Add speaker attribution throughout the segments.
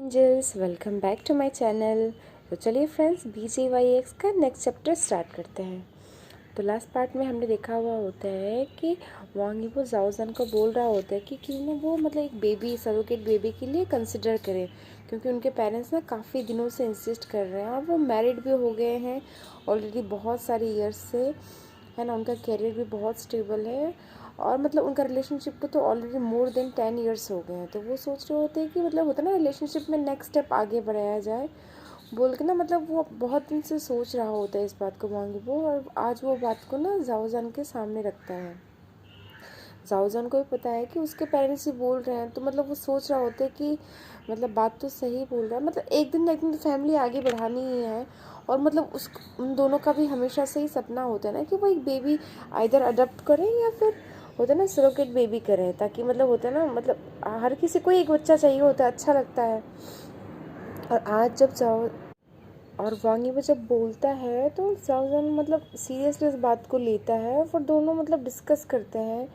Speaker 1: Angels, welcome back to my channel. तो चलिए friends, BGYX का नेक्स्ट चैप्टर स्टार्ट करते हैं। तो लास्ट पार्ट में हमने देखा हुआ होता है कि वांग यीबो जाओ जन को बोल रहा होता है कि क्यों ना वो मतलब एक बेबी, सरोगेट बेबी के लिए कंसिडर करें, क्योंकि उनके पेरेंट्स ना काफ़ी दिनों से इंसिस्ट कर रहे हैं और वो मैरिड भी हो गए हैं ऑलरेडी बहुत सारे ईयर्स से, है ना। उनका करियर भी बहुत स्टेबल है और मतलब उनका रिलेशनशिप को तो ऑलरेडी मोर देन 10 ईयर्स हो गए हैं। तो वो सोच रहे होते हैं कि मतलब होता है ना, रिलेशनशिप में नेक्स्ट स्टेप आगे बढ़ाया जाए बोल के ना, मतलब वो बहुत दिन से सोच रहा होता है इस बात को वांग यीबो, और आज वो बात को ना जाओ जान के सामने रखता है। जाओ जान को भी पता है कि उसके पेरेंट्स ही बोल रहे हैं, तो मतलब वो सोच रहा होता है कि मतलब बात तो सही बोल रहा है, मतलब एक दिन ना एक दिन तो फैमिली आगे बढ़ानी ही है। और मतलब उन दोनों का भी हमेशा से ही सपना होता है ना कि वो एक बेबी आइदर अडॉप्ट करें या फिर होता है ना सरोगेट बेबी करें, ताकि मतलब होता है ना, मतलब हर किसी को एक बच्चा चाहिए होता है, अच्छा लगता है। और आज जब जाओ और वांग यीबो जब बोलता है तो जाओ जन मतलब सीरियसली इस बात को लेता है, फिर दोनों मतलब डिस्कस करते हैं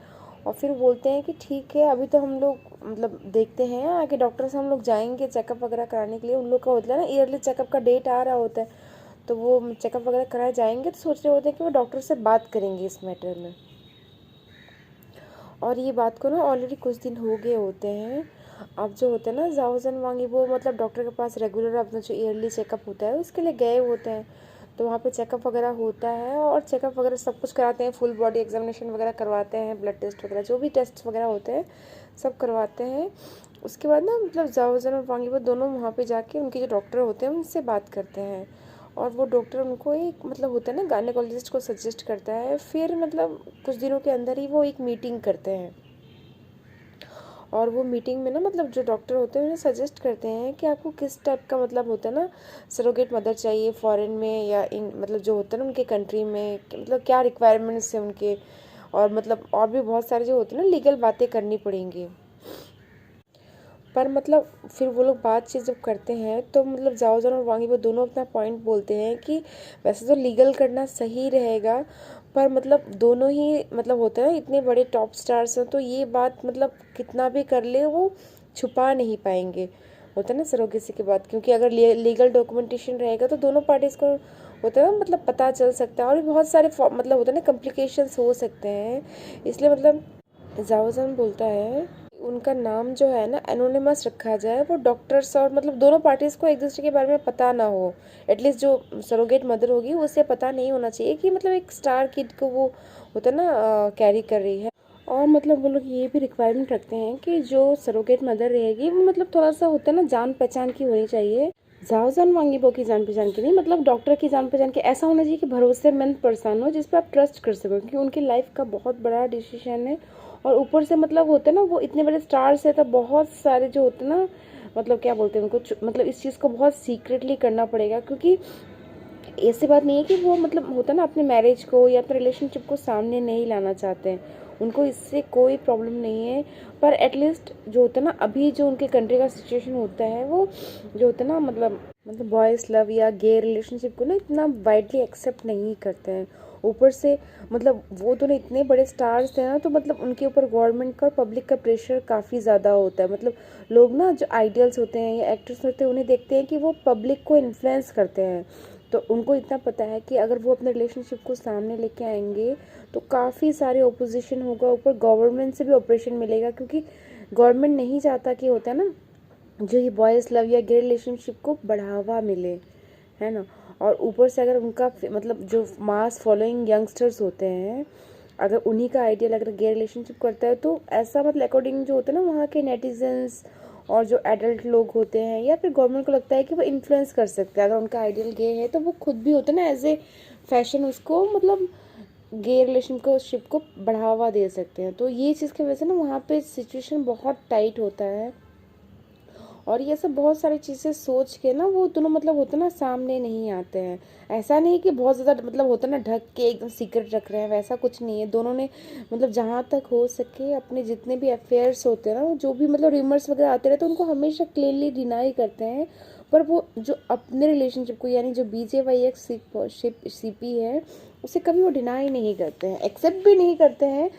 Speaker 1: और फिर बोलते हैं कि ठीक है, अभी तो हम लोग मतलब देखते हैं आगे डॉक्टर से हम लोग जाएंगे चेकअप वगैरह कराने के लिए। उन लोग का होता है ना ईयरली चेकअप का डेट आ रहा होता है, तो वो चेकअप वगैरह कराए जाएंगे। तो सोच रहे होते हैं कि वो डॉक्टर से बात करेंगे इस मैटर में। और ये बात को ना ऑलरेडी कुछ दिन हो गए होते हैं। अब जो होता है ना जाओ जन वांग यीबो मतलब डॉक्टर के पास रेगुलर अपना जो ईयरली चेकअप होता है उसके लिए गए होते हैं। तो वहाँ पे चेकअप वगैरह होता है और चेकअप वगैरह सब कुछ कराते हैं, फुल बॉडी एग्जामिनेशन वगैरह करवाते हैं, ब्लड टेस्ट वगैरह जो भी टेस्ट वगैरह होते हैं सब करवाते हैं। उसके बाद ना मतलब जाओ जन और वांग यीबो दोनों वहाँ पे जाके उनके जो डॉक्टर होते हैं उनसे बात करते हैं। और वो डॉक्टर उनको एक मतलब होता है ना गायनेकोलॉजिस्ट को सजेस्ट करता है। फिर मतलब कुछ दिनों के अंदर ही वो एक मीटिंग करते हैं और वो मीटिंग में ना मतलब जो डॉक्टर होते हैं उन्हें सजेस्ट करते हैं कि आपको किस टाइप का मतलब होता है ना सरोगेट मदर चाहिए फॉरेन में या इन मतलब जो होता है ना उनके कंट्री में, मतलब क्या रिक्वायरमेंट्स है उनके। और मतलब और भी बहुत सारे जो होते हैं ना लीगल बातें करनी पड़ेंगी। पर मतलब फिर वो लोग बातचीत जब करते हैं तो मतलब जाओ जान और वांग यीबो दोनों अपना पॉइंट बोलते हैं कि वैसे तो लीगल करना सही रहेगा, पर मतलब दोनों ही मतलब होता है ना इतने बड़े टॉप स्टार्स हैं, तो ये बात मतलब कितना भी कर ले वो छुपा नहीं पाएंगे, होता है ना सरोगेसी के बाद। क्योंकि अगर लीगल डॉक्यूमेंटेशन रहेगा तो दोनों पार्टीज को होता है ना मतलब पता चल सकता है और भी बहुत सारे मतलब होता है ना कॉम्प्लिकेशंस हो सकते हैं। इसलिए मतलब जाओ जान बोलता है उनका नाम जो है ना एनोनिमस रखा जाए, वो डॉक्टर्स और मतलब दोनों पार्टीज को एक दूसरे के बारे में पता ना हो। एटलीस्ट जो सरोगेट मदर होगी उसे पता नहीं होना चाहिए कि मतलब एक स्टार किड को वो होता है ना कैरी कर रही है। और मतलब वो लोग ये भी रिक्वायरमेंट रखते हैं कि जो सरोगेट मदर रहेगी वो मतलब थोड़ा सा होता है ना जान पहचान की होनी चाहिए। जाओ जान वांग यीबो की जान पहचान की नहीं, मतलब डॉक्टर की जान पहचान की ऐसा होना चाहिए कि भरोसेमंद पर्सन हो जिस पर आप ट्रस्ट कर सको, क्योंकि उनकी लाइफ का बहुत बड़ा डिसीजन है। और ऊपर से मतलब होते हैं ना वो इतने बड़े स्टार्स है, तो बहुत सारे जो होते हैं ना मतलब क्या बोलते हैं उनको मतलब इस चीज़ को बहुत सीक्रेटली करना पड़ेगा, क्योंकि ऐसी बात नहीं है कि वो मतलब होता है ना अपने मैरिज को या अपने रिलेशनशिप को सामने नहीं लाना चाहते हैं, उनको इससे कोई प्रॉब्लम नहीं है। पर एटलीस्ट जो होता है ना अभी जो उनके कंट्री का सिचुएशन होता है वो जो होता है ना मतलब बॉयज़ लव या गे रिलेशनशिप को ना इतना वाइडली एक्सेप्ट नहीं करते हैं। ऊपर से मतलब वो दोनों इतने बड़े स्टार्स हैं ना, तो मतलब उनके ऊपर गवर्नमेंट का और पब्लिक का प्रेशर काफ़ी ज़्यादा होता है। मतलब लोग ना जो आइडियल्स होते हैं या एक्टर्स होते हैं उन्हें देखते हैं कि वो पब्लिक को इन्फ्लुएंस करते हैं। तो उनको इतना पता है कि अगर वो अपने रिलेशनशिप को सामने लेके आएंगे तो काफ़ी सारे ओपोजिशन होगा, ऊपर गवर्नमेंट से भी ऑपरेशन मिलेगा, क्योंकि गवर्नमेंट नहीं चाहता कि होता है ना जो ये बॉयज़ लव या गे रिलेशनशिप को बढ़ावा मिले, है ना। और ऊपर से अगर उनका मतलब जो मास फॉलोइंग यंगस्टर्स होते हैं अगर उन्हीं का आइडियल अगर गे रिलेशनशिप करता है तो ऐसा मतलब अकॉर्डिंग जो होता है ना वहाँ के नेटिजन्स और जो एडल्ट लोग होते हैं या फिर गवर्नमेंट को लगता है कि वो इन्फ्लुएंस कर सकते हैं। अगर उनका आइडियल गे है तो वो खुद भी होता है ना एज ए फैशन उसको मतलब गे रिलेशनशिप को बढ़ावा दे सकते हैं। तो ये चीज़ की वजह से ना वहाँ पे सिचुएशन बहुत टाइट होता है। और ये सब बहुत सारी चीज़ें सोच के ना वो दोनों मतलब होता ना सामने नहीं आते हैं। ऐसा नहीं कि बहुत ज़्यादा मतलब होता ना ढक के एकदम सीक्रेट रख रहे हैं, वैसा कुछ नहीं है। दोनों ने मतलब जहाँ तक हो सके अपने जितने भी अफेयर्स होते हैं ना जो भी मतलब रिमर्स वगैरह आते रहते हैं उनको हमेशा क्लियरली डिनाई करते हैं। पर वो जो अपने रिलेशनशिप को यानी जो BJYX CP है उसे कभी वो डिनाई नहीं करते हैं, एक्सेप्ट भी नहीं करते हैं।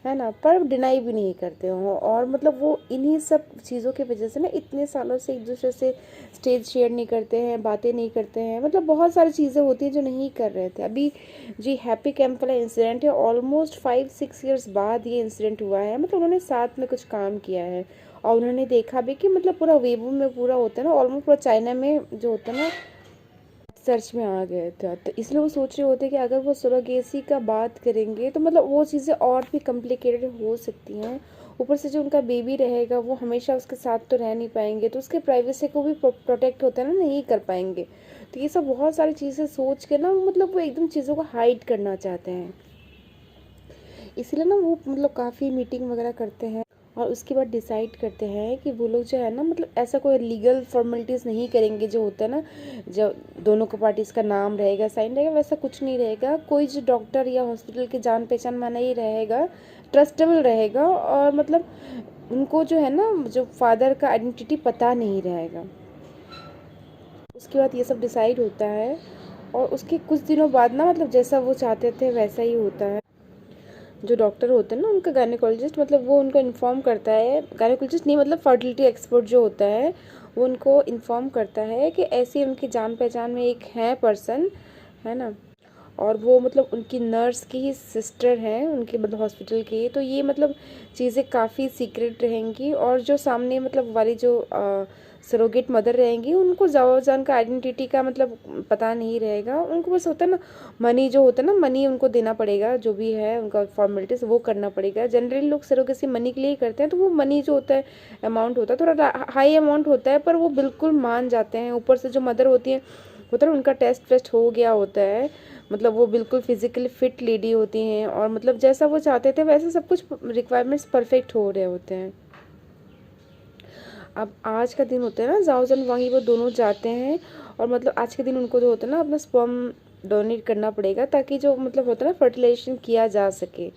Speaker 1: है ना, पर डिनाई भी नहीं करते हो। और मतलब वो इन्हीं सब चीज़ों की वजह से ना इतने सालों से एक दूसरे से स्टेज शेयर नहीं करते हैं, बातें नहीं करते हैं, मतलब बहुत सारी चीज़ें होती हैं जो नहीं कर रहे थे। अभी जी हैप्पी कैंप वाला इंसिडेंट है, ऑलमोस्ट 5-6 ईयर्स बाद ये इंसिडेंट हुआ है। मतलब उन्होंने साथ में कुछ काम किया है और उन्होंने देखा भी कि मतलब पूरा वेबू में पूरा होता है ना, ऑलमोस्ट पूरा चाइना में जो होता है ना सर्च में आ गए थे। तो इसलिए वो सोच रहे होते कि अगर वो सरोगेसी का बात करेंगे तो मतलब वो चीज़ें और भी कॉम्प्लिकेटेड हो सकती हैं। ऊपर से जो उनका बेबी रहेगा वो हमेशा उसके साथ तो रह नहीं पाएंगे, तो उसके प्राइवेसी को भी प्रोटेक्ट होता है ना, नहीं कर पाएंगे। तो ये सब बहुत सारी चीज़ें सोच के ना मतलब वो एकदम चीज़ों को हाइड करना चाहते हैं। इसीलिए ना वो मतलब काफ़ी मीटिंग वगैरह करते हैं और उसके बाद डिसाइड करते हैं कि वो लोग जो है ना मतलब ऐसा कोई लीगल फॉर्मेलिटीज़ नहीं करेंगे। जो होता है ना, जब दोनों को पार्टीज़ का नाम रहेगा, साइन रहेगा, वैसा कुछ नहीं रहेगा। कोई जो डॉक्टर या हॉस्पिटल के जान पहचान माना ही रहेगा, ट्रस्टेबल रहेगा। और मतलब उनको जो है ना जो फादर का आइडेंटिटी पता नहीं रहेगा। उसके बाद ये सब डिसाइड होता है और उसके कुछ दिनों बाद ना मतलब जैसा वो चाहते थे वैसा ही होता है। जो डॉक्टर होते हैं ना उनका गायनेकोलॉजिस्ट, मतलब वो उनको इन्फॉर्म करता है, गायनेकोलॉजिस्ट नहीं मतलब फर्टिलिटी एक्सपर्ट जो होता है वो उनको इन्फॉर्म करता है कि ऐसी उनकी जान पहचान में एक है पर्सन, है ना। और वो मतलब उनकी नर्स की ही सिस्टर हैं, उनके मतलब हॉस्पिटल की। तो ये मतलब चीज़ें काफ़ी सीक्रेट रहेंगी और जो सामने मतलब वाली जो सरोगेट मदर रहेंगी उनको जान का आइडेंटिटी का मतलब पता नहीं रहेगा। उनको बस होता है ना मनी, जो होता है ना मनी उनको देना पड़ेगा, जो भी है उनका फॉर्मेलिटीज़ वो करना पड़ेगा। जनरली लोग सरोगेसी मनी के लिए ही करते हैं, तो वो मनी जो होता है अमाउंट होता है थोड़ा हाई अमाउंट होता है, पर वो बिल्कुल मान जाते हैं। ऊपर से जो मदर होती है होता है उनका टेस्ट वेस्ट हो गया होता है, मतलब वो बिल्कुल फिजिकली फिट लेडी होती हैं और मतलब जैसा वो चाहते थे वैसे सब कुछ रिक्वायरमेंट्स परफेक्ट हो रहे होते हैं। अब आज का दिन होता है ना, जाओजन वांगी वो दोनों जाते हैं और मतलब आज के दिन उनको जो होता है ना अपना स्पर्म डोनेट करना पड़ेगा, ताकि जो मतलब होता है ना फर्टिलाइजेशन किया जा सके।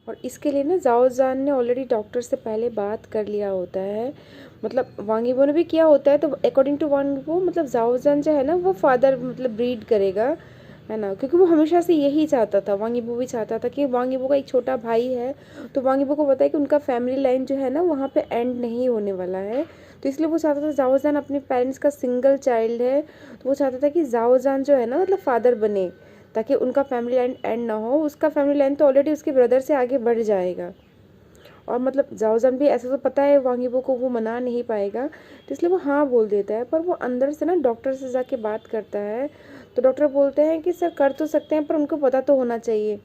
Speaker 1: और इसके लिए ना जाओजान ने ऑलरेडी डॉक्टर से पहले बात कर लिया होता है, मतलब वांगीबो ने भी किया होता है। तो अकॉर्डिंग टू वांगीबो मतलब जाओजान जो है ना वो फादर मतलब ब्रीड करेगा, है ना, क्योंकि वो हमेशा से यही चाहता था। वांगीबो भी चाहता था कि वांगीबो का एक छोटा भाई है, तो वांगीबो को पता है कि उनका फैमिली लाइन जो है ना वहाँ पे एंड नहीं होने वाला है। तो इसलिए वो चाहता था, जाओजान अपने पेरेंट्स का सिंगल चाइल्ड है, तो वो चाहता था कि जाओजान जो है ना मतलब फादर बने, ताकि उनका फैमिली लाइन एंड ना हो। उसका फैमिली लाइन तो ऑलरेडी उसके ब्रदर से आगे बढ़ जाएगा। और मतलब जाओजान भी ऐसा तो पता है वांगीबो को, वो मना नहीं पाएगा, तो इसलिए वो हाँ बोल देता है। पर वो अंदर से ना डॉक्टर से जाके बात करता है, तो डॉक्टर बोलते हैं कि सर कर तो सकते हैं पर उनको पता तो होना चाहिए।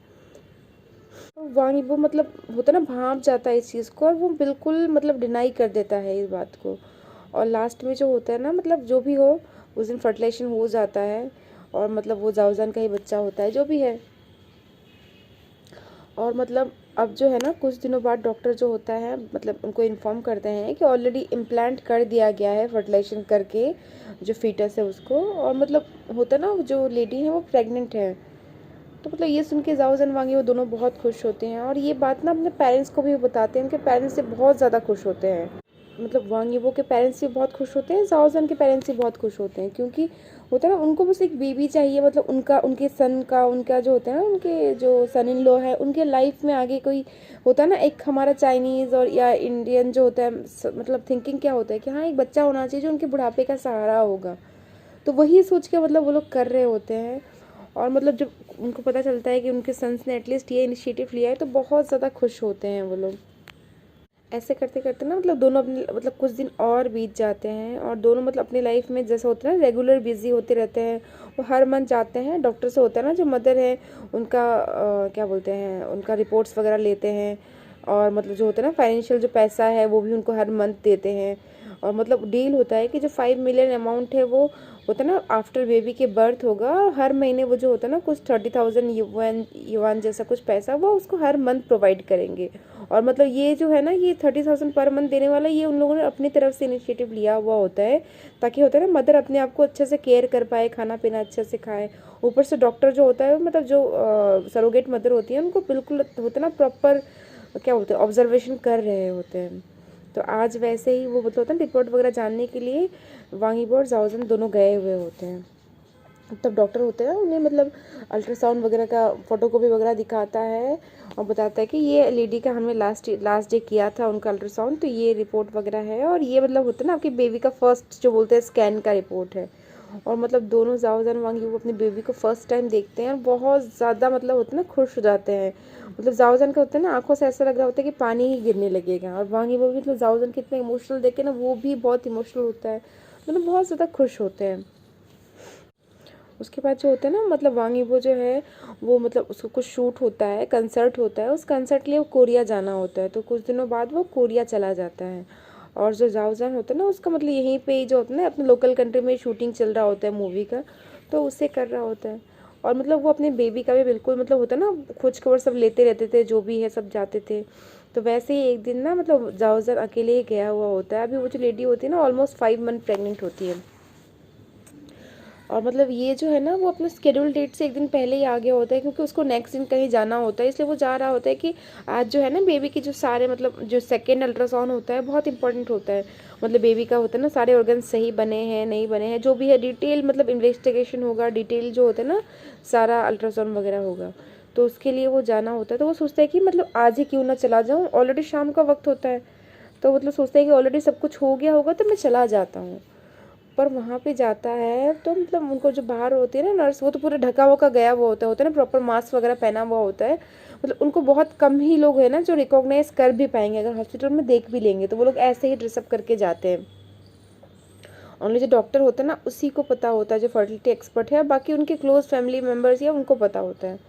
Speaker 1: तो वांगीबो मतलब होता है ना भांप जाता है इस चीज़ को और वो बिल्कुल मतलब डिनाई कर देता है इस बात को। और लास्ट में जो होता है ना मतलब जो भी हो उस दिन फर्टिलाइजेशन हो जाता है और मतलब वो जाओजान का ही बच्चा होता है जो भी है। और मतलब अब जो है ना कुछ दिनों बाद डॉक्टर जो होता है मतलब उनको इन्फॉर्म करते हैं कि ऑलरेडी इम्प्लांट कर दिया गया है फर्टिलाइजेशन करके जो फीटस है उसको। और मतलब होता है ना जो लेडी है वो प्रेग्नेंट है। तो मतलब ये सुन के जाओ जनवांगी वो दोनों बहुत खुश होते हैं और ये बात ना अपने पेरेंट्स को भी बताते हैं। उनके पेरेंट्स से बहुत ज़्यादा खुश होते हैं, मतलब वांग यीबो के पेरेंट्स भी बहुत खुश होते हैं, जाओजन के पेरेंट्स भी बहुत खुश होते हैं, क्योंकि होता है ना उनको बस एक बेबी चाहिए। मतलब उनका उनके सन का उनका जो होता है ना उनके जो सन इन लॉ है उनके लाइफ में आगे कोई होता है ना, एक हमारा चाइनीज़ और या इंडियन जो होता है मतलब थिंकिंग क्या होता है कि हाँ एक बच्चा होना चाहिए जो उनके बुढ़ापे का सहारा होगा। तो वही सोच के मतलब वो लोग कर रहे होते हैं। और मतलब जब उनको पता चलता है कि उनके सन्स ने एटलीस्ट ये इनिशिएटिव लिया है तो बहुत ज़्यादा खुश होते हैं वो लोग। ऐसे करते करते ना मतलब दोनों अपने मतलब कुछ दिन और बीत जाते हैं और दोनों मतलब अपनी लाइफ में जैसा होता है ना रेगुलर बिजी होते रहते हैं। वो हर मंथ जाते हैं डॉक्टर से, होता है ना जो मदर है उनका क्या बोलते हैं उनका रिपोर्ट्स वगैरह लेते हैं। और मतलब जो होता है ना फाइनेंशियल जो पैसा है वो भी उनको हर मंथ देते हैं। और मतलब डील होता है कि जो 5 मिलियन अमाउंट है वो होता है ना आफ्टर बेबी के बर्थ होगा। हर महीने वो जो होता है ना कुछ 30,000 युआन जैसा कुछ पैसा वो उसको हर मंथ प्रोवाइड करेंगे। और मतलब ये जो है ना ये 30,000 पर मंथ देने वाला ये उन लोगों ने अपनी तरफ से इनिशिएटिव लिया हुआ होता है, ताकि होता है ना मदर अपने आप को अच्छे से केयर कर पाए, खाना पीना अच्छे से खाए। ऊपर से डॉक्टर जो होता है मतलब जो सरोगेट मदर होती है उनको बिल्कुल होता है ना प्रॉपर क्या बोलते हैं ऑब्जर्वेशन कर रहे होते हैं। तो आज वैसे ही वो मतलब होता है रिपोर्ट वगैरह जानने के लिए वांगीबो और जाओजन दोनों गए हुए होते हैं। तब डॉक्टर होते हैं ना, उन्हें मतलब अल्ट्रासाउंड वगैरह का फोटोकॉपी वगैरह दिखाता है और बताता है कि ये लेडी का हमने लास्ट डे किया था उनका अल्ट्रासाउंड, तो ये रिपोर्ट वगैरह है, और ये मतलब होता है ना आपकी बेबी का फर्स्ट जो बोलते हैं स्कैन का रिपोर्ट है। और मतलब दोनों जाओ जान वांगी वो अपनी बेबी को फर्स्ट टाइम देखते हैं और बहुत ज़्यादा मतलब होता है ना खुश हो जाते हैं। मतलब जाओजन का होता है ना आंखों से ऐसा लग रहा होता है कि पानी ही गिरने लगेगा, और वांगी वो भी मतलब जाओजन कितने इमोशनल देख के ना वो भी बहुत इमोशनल होता है, मतलब बहुत ज़्यादा खुश होते हैं। उसके बाद जो होता है ना मतलब वांगी वो जो है वो मतलब उसको कुछ शूट होता है, कंसर्ट होता है, उस कंसर्ट के लिए वो कोरिया जाना होता है, तो कुछ दिनों बाद वो कोरिया चला जाता है। और जो जाओजान होता है ना उसका मतलब यहीं पे ही जो होता है ना अपने लोकल कंट्री में शूटिंग चल रहा होता है मूवी का, तो उससे कर रहा होता है। और मतलब वो अपने बेबी का भी बिल्कुल मतलब होता है ना खोज खबर सब लेते रहते थे, जो भी है सब जाते थे। तो वैसे ही एक दिन ना मतलब जाओजान अकेले ही गया हुआ होता है। अभी वो जो लेडी होती है ना ऑलमोस्ट 5 मंथ प्रेग्नेंट होती है, और मतलब ये जो है ना वो अपने स्केड्यूल डेट से एक दिन पहले ही आ गया होता है, क्योंकि उसको नेक्स्ट दिन कहीं जाना होता है, इसलिए वो जा रहा होता है कि आज जो है ना बेबी की जो सारे मतलब जो सेकेंड अल्ट्रासाउंड होता है बहुत इंपॉर्टेंट होता है। मतलब बेबी का होता है ना सारे ऑर्गन सही बने हैं नहीं बने हैं, जो भी है डिटेल मतलब इन्वेस्टिगेशन होगा, डिटेल जो होता है ना सारा अल्ट्रासाउंड वगैरह होगा, तो उसके लिए वो जाना होता है। तो वो सोचता है कि मतलब आज ही क्यों ना चला जाऊँ, ऑलरेडी शाम का वक्त होता है, तो मतलब सोचता है कि ऑलरेडी सब कुछ हो गया होगा तो मैं चला जाता हूँ। पर वहाँ पे जाता है तो मतलब उनको जो बाहर होती है ना नर्स, वो तो पूरा ढका हुआ गया हुआ होता है ना, प्रॉपर मास्क वगैरह पहना हुआ होता है। मतलब उनको बहुत कम ही लोग है ना जो रिकॉग्नाइज कर भी पाएंगे, अगर हॉस्पिटल में देख भी लेंगे तो वो लोग ऐसे ही ड्रेसअप करके जाते हैं। ओनली जो डॉक्टर होता है ना उसी को पता होता है, जो फर्टिलिटी एक्सपर्ट है, बाकी उनके क्लोज फैमिली मेम्बर्स या उनको पता होता है।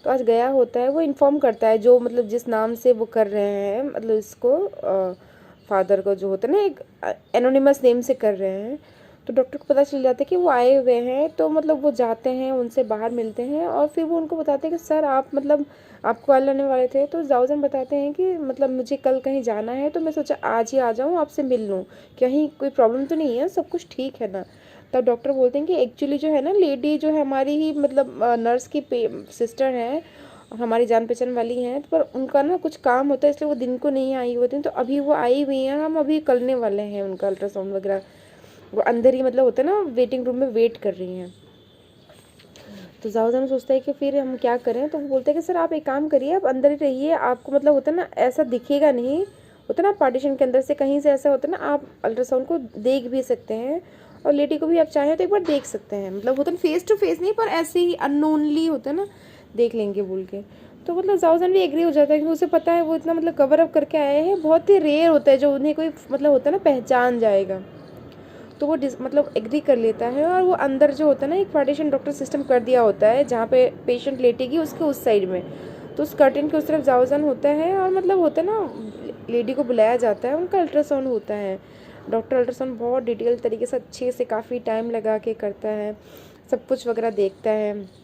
Speaker 1: तो आज गया होता है, वो इन्फॉर्म करता है जो मतलब जिस नाम से वो कर रहे हैं, मतलब इसको फादर को जो होता है ना एक एनोनिमस नेम से कर रहे हैं। तो डॉक्टर को पता चल जाता है कि वो आए हुए हैं, तो मतलब वो जाते हैं उनसे बाहर मिलते हैं, और फिर वो उनको बताते हैं कि सर आप मतलब आपको कल आने वाले थे। तो जाओजन बताते हैं कि मतलब मुझे कल कहीं जाना है, तो मैं सोचा आज ही आ जाऊँ आपसे मिल लूँ, कहीं कोई प्रॉब्लम तो नहीं है, सब कुछ ठीक है ना। तब डॉक्टर बोलते हैं कि एक्चुअली जो है ना लेडी जो है हमारी ही मतलब नर्स की सिस्टर है, हमारी जान पहचान वाली हैं, पर उनका ना कुछ काम होता है इसलिए वो दिन को नहीं आई होती हैं, तो अभी वो आई हुई हैं, हम अभी करने वाले हैं उनका अल्ट्रासाउंड वगैरह। वो अंदर ही मतलब होता है ना वेटिंग रूम में वेट कर रही हैं। तो जाओजान सोचता है कि फिर हम क्या करें, तो वो बोलते हैं कि सर आप एक काम करिए, आप अंदर ही रहिए, आपको मतलब होता है ना ऐसा दिखेगा नहीं, होता है ना पार्टीशन के अंदर से कहीं से ऐसा होता है ना आप अल्ट्रासाउंड को देख भी सकते हैं, और लेडी को भी आप चाहें तो एक बार देख सकते हैं, मतलब होता है फेस टू फेस नहीं पर ऐसे ही अननोनली होता है ना देख लेंगे बोल के। तो मतलब जाओजान भी एग्री हो जाता है, क्योंकि उसे पता है वो इतना मतलब कवर अप करके आए हैं, बहुत ही रेयर होता है जो उन्हें कोई मतलब होता है ना पहचान जाएगा। तो वो मतलब एग्री कर लेता है, और वो अंदर जो होता है ना एक पार्टीशन डॉक्टर सिस्टम कर दिया होता है जहाँ पे पेशेंट लेटेगी उसके उस साइड में, तो उस कर्टेन के उस तरफ जावजान होता है, और मतलब होता है ना लेडी को बुलाया जाता है, उनका अल्ट्रासाउंड होता है। डॉक्टर अल्ट्रासाउंड बहुत डिटेल तरीके से अच्छे से काफ़ी टाइम लगा के करता है, सब कुछ वगैरह देखता है।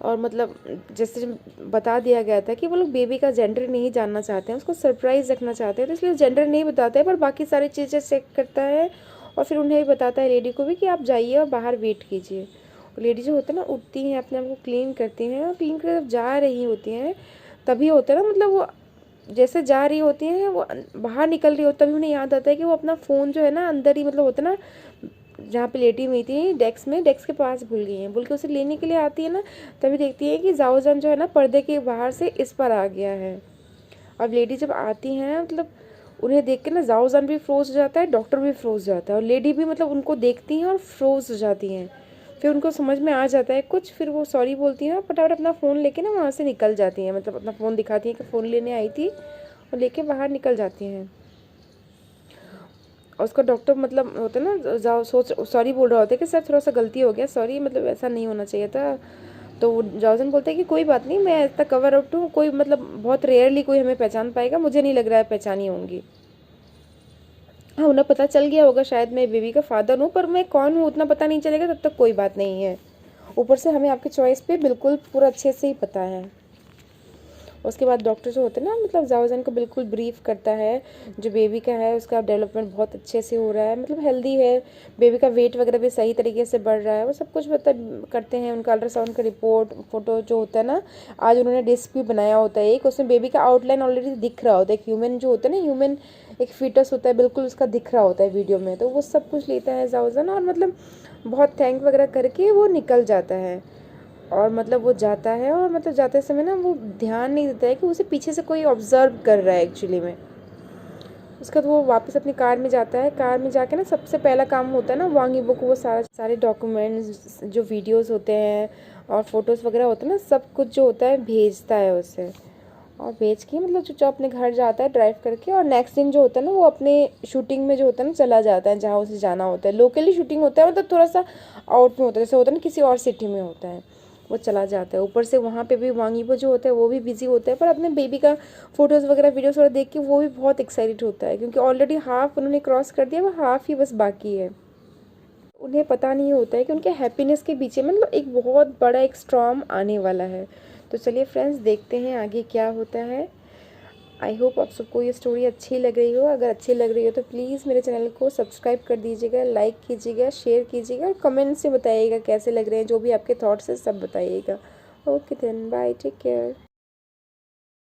Speaker 1: और मतलब जैसे बता दिया गया था कि वो लोग बेबी का जेंडर नहीं जानना चाहते हैं, उसको सरप्राइज़ रखना चाहते हैं, तो इसलिए जेंडर नहीं बताते हैं, पर बाकी सारी चीज़ें चेक करता है, और फिर उन्हें भी बताता है लेडी को भी कि आप जाइए और बाहर वेट कीजिए। लेडी जो होता है ना उठती हैं, अपने आप को क्लीन करती हैं, और क्लीन कर जब जा रही होती हैं तभी होता है ना मतलब वो जैसे जा रही होती हैं वो बाहर निकल रही होती, तभी उन्हें याद आता है कि वो अपना फ़ोन जो है ना अंदर ही मतलब होता है ना जहाँ पे लेटी हुई थी डेस्क में, डेस्क के पास भूल गई हैं, बोल के उसे लेने के लिए आती है ना, तभी देखती है कि जाओजान जो है ना पर्दे के बाहर से इस पर आ गया है। अब लेडी जब आती हैं मतलब उन्हें देख के ना जाओजान भी फ्रोज हो जाता है, डॉक्टर भी फ्रोज हो जाता है, और लेडी भी मतलब उनको देखती हैं और फ्रोज हो जाती हैं। फिर उनको समझ में आ जाता है कुछ, फिर वो सॉरी बोलती हैं और फटाफट अपना फ़ोन लेके ना वहाँ से निकल जाती हैं, मतलब अपना फ़ोन दिखाती हैं कि फ़ोन लेने आई थी, और लेके बाहर निकल जाती हैं। और उसका डॉक्टर मतलब होता है ना जाओ सोच सॉरी बोल रहा होता है कि सर थोड़ा सा गलती हो गया, सॉरी मतलब ऐसा नहीं होना चाहिए था। तो वो जाओजन बोलता है कि कोई बात नहीं, मैं इतना कवर अप हूँ, कोई मतलब बहुत रेयरली कोई हमें पहचान पाएगा, मुझे नहीं लग रहा है पहचानी होंगी। हाँ उन्हें पता चल गया होगा शायद मैं बेबी का फादर हूँ, पर मैं कौन हूँ उतना पता नहीं चलेगा, तब तक कोई बात नहीं है। ऊपर से हमें आपके चॉइस पे बिल्कुल पूरा अच्छे से ही पता है। उसके बाद डॉक्टर जो होते हैं ना मतलब जावजान को बिल्कुल ब्रीफ करता है, जो बेबी का है उसका डेवलपमेंट बहुत अच्छे से हो रहा है, मतलब हेल्दी है, बेबी का वेट वगैरह भी सही तरीके से बढ़ रहा है, वो सब कुछ मतलब करते हैं। उनका अल्ट्रासाउंड का रिपोर्ट फोटो जो होता है ना, आज उन्होंने डिस्क भी बनाया होता है एक, उसमें बेबी का आउटलाइन ऑलरेडी दिख रहा होता है। एक ह्यूमन जो होता है ना, ह्यूमन एक फीटस होता है बिल्कुल उसका दिख रहा होता है वीडियो में, तो वो सब कुछ लेता है जाओजन और मतलब बहुत थैंक वगैरह करके वो निकल जाता है। और मतलब वो जाता है और मतलब जाते समय ना वो ध्यान नहीं देता है कि उसे पीछे से कोई ऑब्जर्व कर रहा है एक्चुअली में। उसके बाद वो वापस अपनी कार में जाता है। कार में जाके ना सबसे पहला काम होता है ना वांग यीबो को वो सारे डॉक्यूमेंट्स जो वीडियोस होते हैं और फोटोज़ वगैरह होते हैं ना, सब कुछ जो होता है भेजता है उसे। और भेज के मतलब जो अपने घर जाता है ड्राइव करके, और नेक्स्ट दिन जो होता है ना वो अपने शूटिंग में जो होता है ना चला जाता है जहाँ उसे जाना होता है। लोकली शूटिंग होता है मतलब थोड़ा सा आउट में होता है, जैसे होता है ना किसी और सिटी में होता है, वो चला जाता है। ऊपर से वहाँ पे भी वांग यीबो जो होता है वो भी बिजी होता है, पर अपने बेबी का फोटोज़ वगैरह वीडियोस वगैरह देख के वो भी बहुत एक्साइटेड होता है, क्योंकि ऑलरेडी हाफ उन्होंने क्रॉस कर दिया, वो हाफ ही बस बाकी है। उन्हें पता नहीं होता है कि उनके हैप्पीनेस के पीछे मतलब एक बहुत बड़ा एक स्टॉर्म आने वाला है। तो चलिए फ्रेंड्स, देखते हैं आगे क्या होता है। आई होप आप सबको ये स्टोरी अच्छी लग रही हो। अगर अच्छी लग रही हो तो प्लीज़ मेरे चैनल को सब्सक्राइब कर दीजिएगा, लाइक कीजिएगा, शेयर कीजिएगा और कमेंट से बताइएगा कैसे लग रहे हैं, जो भी आपके थॉट्स हैं सब बताइएगा। Okay then, bye, take care.